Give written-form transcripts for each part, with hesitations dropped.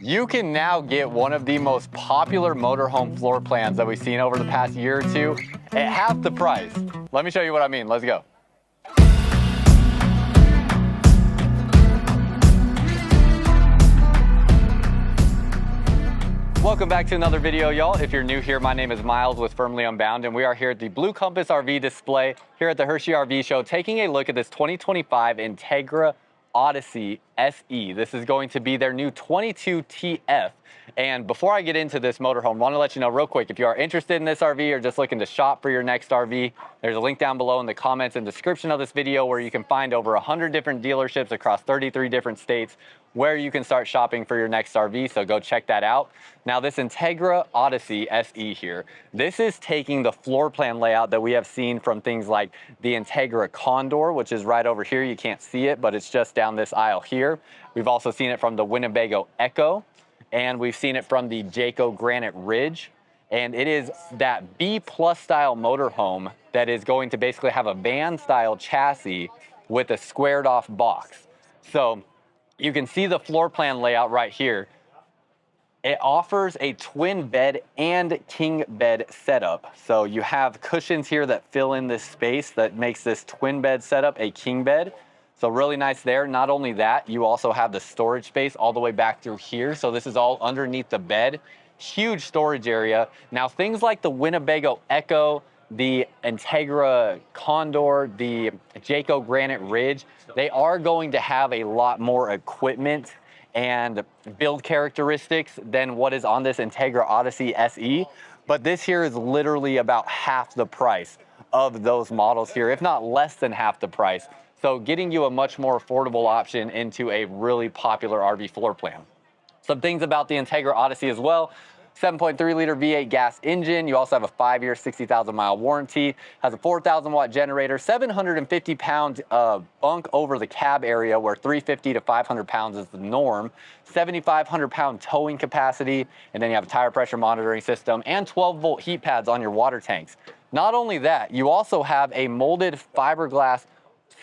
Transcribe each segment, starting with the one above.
You can now get one of the most popular motorhome floor plans that we've seen over the past year or two at half the price. Let me show you what I mean. Let's go. Welcome back to another video, y'all. If you're new here, my name is Myles with Firmly Unbound, and we are here at the Blue Compass RV display here at the Hershey RV Show, taking a look at this 2025 Entegra Odyssey SE. This is going to be their new 22 TF. And before I get into this motorhome, I want to let you know real quick, if you are interested in this RV or just looking to shop for your next RV, there's a link down below in the comments and description of this video where you can find over 100 different dealerships across 33 different states where you can start shopping for your next RV, so go check that out. Now this Entegra Odyssey SE here, this is taking the floor plan layout that we have seen from things like the Entegra Condor, which is right over here. You can't see it, but it's just down this aisle here. We've also seen it from the Winnebago Echo, and we've seen it from the Jayco Granite Ridge. And it is that B+ style motorhome that is going to basically have a van style chassis with a squared off box. So you can see the floor plan layout right here. It offers a twin bed and king bed setup. So you have cushions here that fill in this space that makes this twin bed setup a king bed. So really nice there. Not only that, you also have the storage space all the way back through here. So this is all underneath the bed. Huge storage area. Now things like the Winnebago Echo, the Entegra Condor, the Jayco Granite Ridge, they are going to have a lot more equipment and build characteristics than what is on this Entegra Odyssey SE. But this here is literally about half the price of those models here, if not less than half the price. So getting you a much more affordable option into a really popular RV floor plan. Some things about the Entegra Odyssey as well. 7.3 liter V8 gas engine. You also have a 5-year, 60,000 mile warranty. Has a 4,000 watt generator, 750 pound bunk over the cab area where 350 to 500 pounds is the norm. 7,500 pound towing capacity. And then you have a tire pressure monitoring system and 12 volt heat pads on your water tanks. Not only that, you also have a molded fiberglass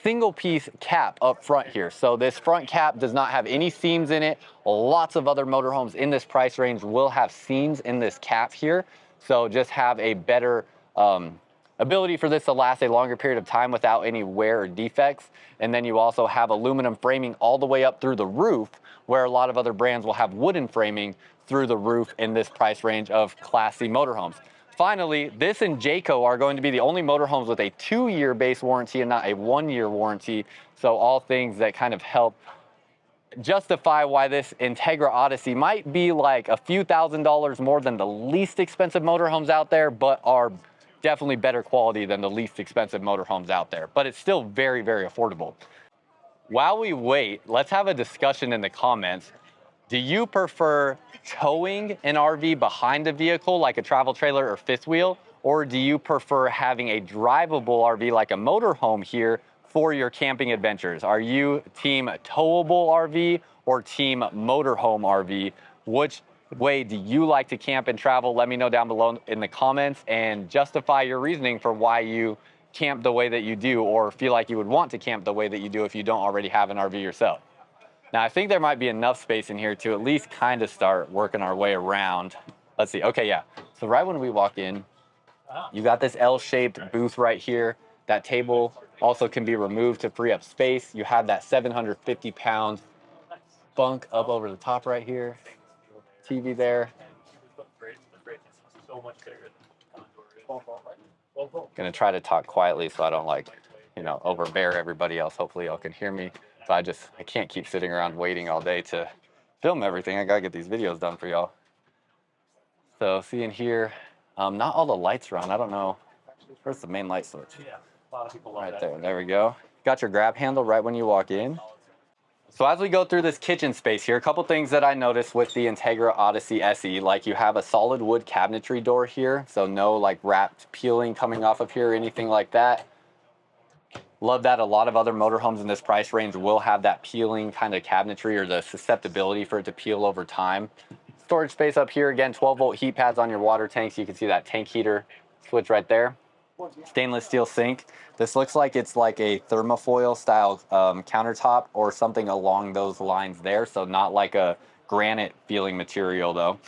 single piece cap up front here. So this front cap does not have any seams in it. Lots of other motorhomes in this price range will have seams in this cap here. So just have a better ability for this to last a longer period of time without any wear or defects. And then you also have aluminum framing all the way up through the roof, where a lot of other brands will have wooden framing through the roof in this price range of Class C motorhomes. Finally, this and Jayco are going to be the only motorhomes with a 2-year base warranty and not a 1-year warranty. So all things that kind of help justify why this Entegra Odyssey might be like a few $1,000s more than the least expensive motorhomes out there, but are definitely better quality than the least expensive motorhomes out there. But it's still very, very affordable. While we wait, let's have a discussion in the comments. Do you prefer towing an RV behind a vehicle like a travel trailer or fifth wheel? Or do you prefer having a drivable RV like a motorhome here for your camping adventures? Are you team towable RV or team motorhome RV? Which way do you like to camp and travel? Let me know down below in the comments and justify your reasoning for why you camp the way that you do or feel like you would want to camp the way that you do if you don't already have an RV yourself. Now, I think there might be enough space in here to at least kind of start working our way around. Let's see. Okay, yeah. So right when we walk in, you got this L-shaped booth right here. That table also can be removed to free up space. You have that 750 pound bunk up over the top right here. TV there. Gonna try to talk quietly so I don't overbear everybody else. Hopefully y'all can hear me. But I can't keep sitting around waiting all day to film everything. I gotta get these videos done for y'all. So seeing here, not all the lights are on. I don't know. Where's the main light switch? Yeah, a lot of people love right there. There we go. Got your grab handle right when you walk in. So as we go through this kitchen space here, a couple things that I noticed with the Entegra Odyssey SE, like you have a solid wood cabinetry door here. So no like wrapped peeling coming off of here or anything like that. Love that. A lot of other motorhomes in this price range will have that peeling kind of cabinetry or the susceptibility for it to peel over time. Storage space up here, again, 12 volt heat pads on your water tanks. You can see that tank heater switch right there. Stainless steel sink. This looks like it's like a thermofoil style countertop or something along those lines there. So not like a granite feeling material though.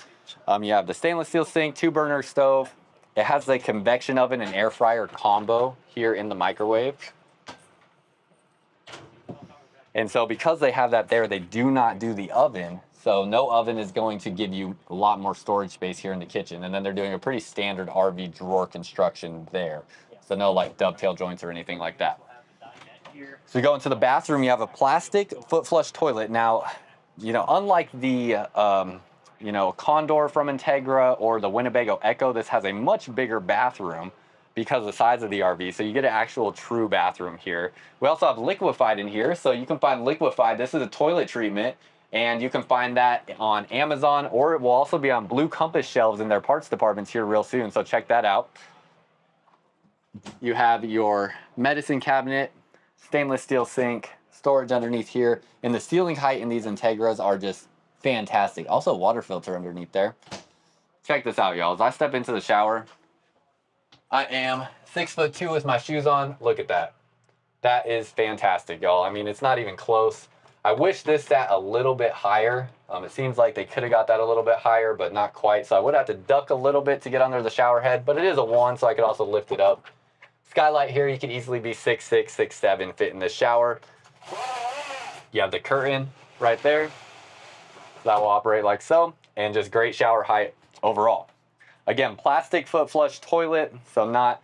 You have the stainless steel sink, 2-burner stove. It has the convection oven and air fryer combo here in the microwave. And so because they have that there, they do not do the oven. So no oven is going to give you a lot more storage space here in the kitchen. And then they're doing a pretty standard RV drawer construction there. So no like dovetail joints or anything like that. So you go into the bathroom, you have a plastic foot flush toilet. Now, you know, unlike the, you know, Condor from Entegra or the Winnebago Echo, this has a much bigger bathroom because of the size of the RV. So you get an actual true bathroom here. We also have liquefied in here. So you can find liquefied. This is a toilet treatment and you can find that on Amazon, or it will also be on Blue Compass shelves in their parts departments here real soon. So check that out. You have your medicine cabinet, stainless steel sink, storage underneath here. And the ceiling height in these Entegras are just fantastic. Also water filter underneath there. Check this out, y'all. As I step into the shower, I am 6'2" with my shoes on. Look at that. That is fantastic, y'all. I mean, it's not even close. I wish this sat a little bit higher. It seems like they could have got that a little bit higher, but not quite. So I would have to duck a little bit to get under the shower head, but it is a 1, so I could also lift it up. Skylight here, you could easily be 6'6", 6'7", fit in this shower. You have the curtain right there. That will operate like so, and just great shower height overall. Again, plastic foot flush toilet, so not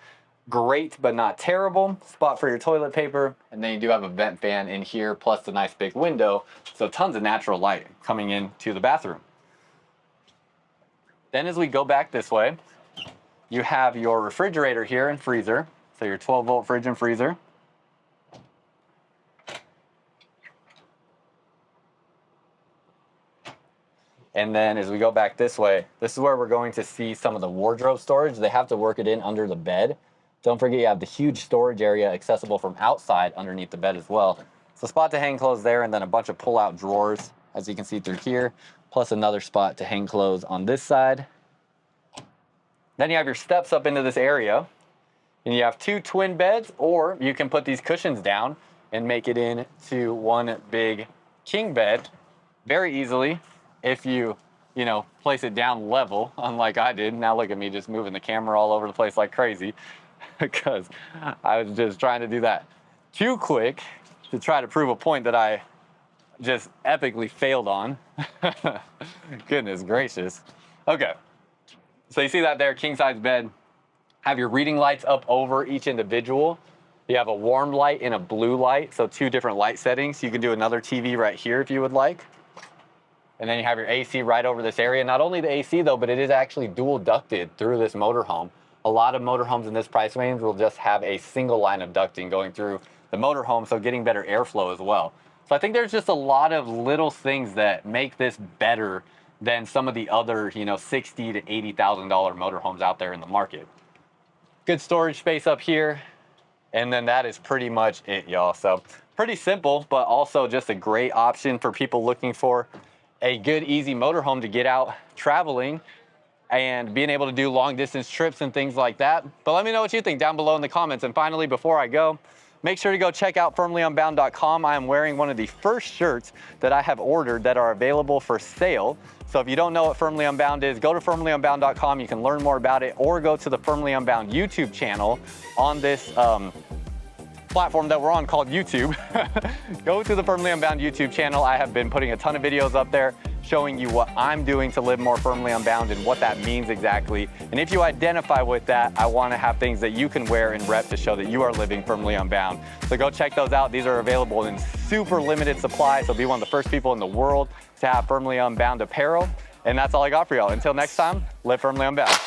great, but not terrible. Spot for your toilet paper, and then you do have a vent fan in here, plus the nice big window, so tons of natural light coming into the bathroom. Then as we go back this way, you have your refrigerator here and freezer, so your 12-volt fridge and freezer. And then as we go back this way, this is where we're going to see some of the wardrobe storage. They have to work it in under the bed. Don't forget you have the huge storage area accessible from outside underneath the bed as well. So spot to hang clothes there, and then a bunch of pull-out drawers, as you can see through here, plus another spot to hang clothes on this side. Then you have your steps up into this area, and you have 2 twin beds, or you can put these cushions down and make it into one big king bed very easily if you know, place it down level, unlike I did. Now look at me just moving the camera all over the place like crazy because I was just trying to do that too quick to try to prove a point that I just epically failed on. Goodness gracious. Okay, so you see that there, king size bed. Have your reading lights up over each individual. You have a warm light and a blue light, so 2 different light settings. You can do another TV right here if you would like. And then you have your AC right over this area. Not only the AC though, but it is actually dual ducted through this motorhome. A lot of motorhomes in this price range will just have a single line of ducting going through the motorhome, so getting better airflow as well. So I think there's just a lot of little things that make this better than some of the other, you know, $60,000 to $80,000 motorhomes out there in the market. Good storage space up here. And then that is pretty much it, y'all. So pretty simple, but also just a great option for people looking for a good, easy motorhome to get out traveling and being able to do long distance trips and things like that. But let me know what you think down below in the comments. And finally, before I go, make sure to go check out firmlyunbound.com. I am wearing one of the first shirts that I have ordered that are available for sale. So if you don't know what Firmly Unbound is, go to firmlyunbound.com. You can learn more about it, or go to the Firmly Unbound YouTube channel on this platform that we're on called YouTube. Go to the Firmly Unbound YouTube channel. I have been putting a ton of videos up there showing you what I'm doing to live more firmly unbound and what that means exactly. And if you identify with that, I want to have things that you can wear and rep to show that you are living firmly unbound. So go check those out. These are available in super limited supply, so be one of the first people in the world to have firmly unbound apparel. And that's all I got for y'all. Until next time, live firmly unbound.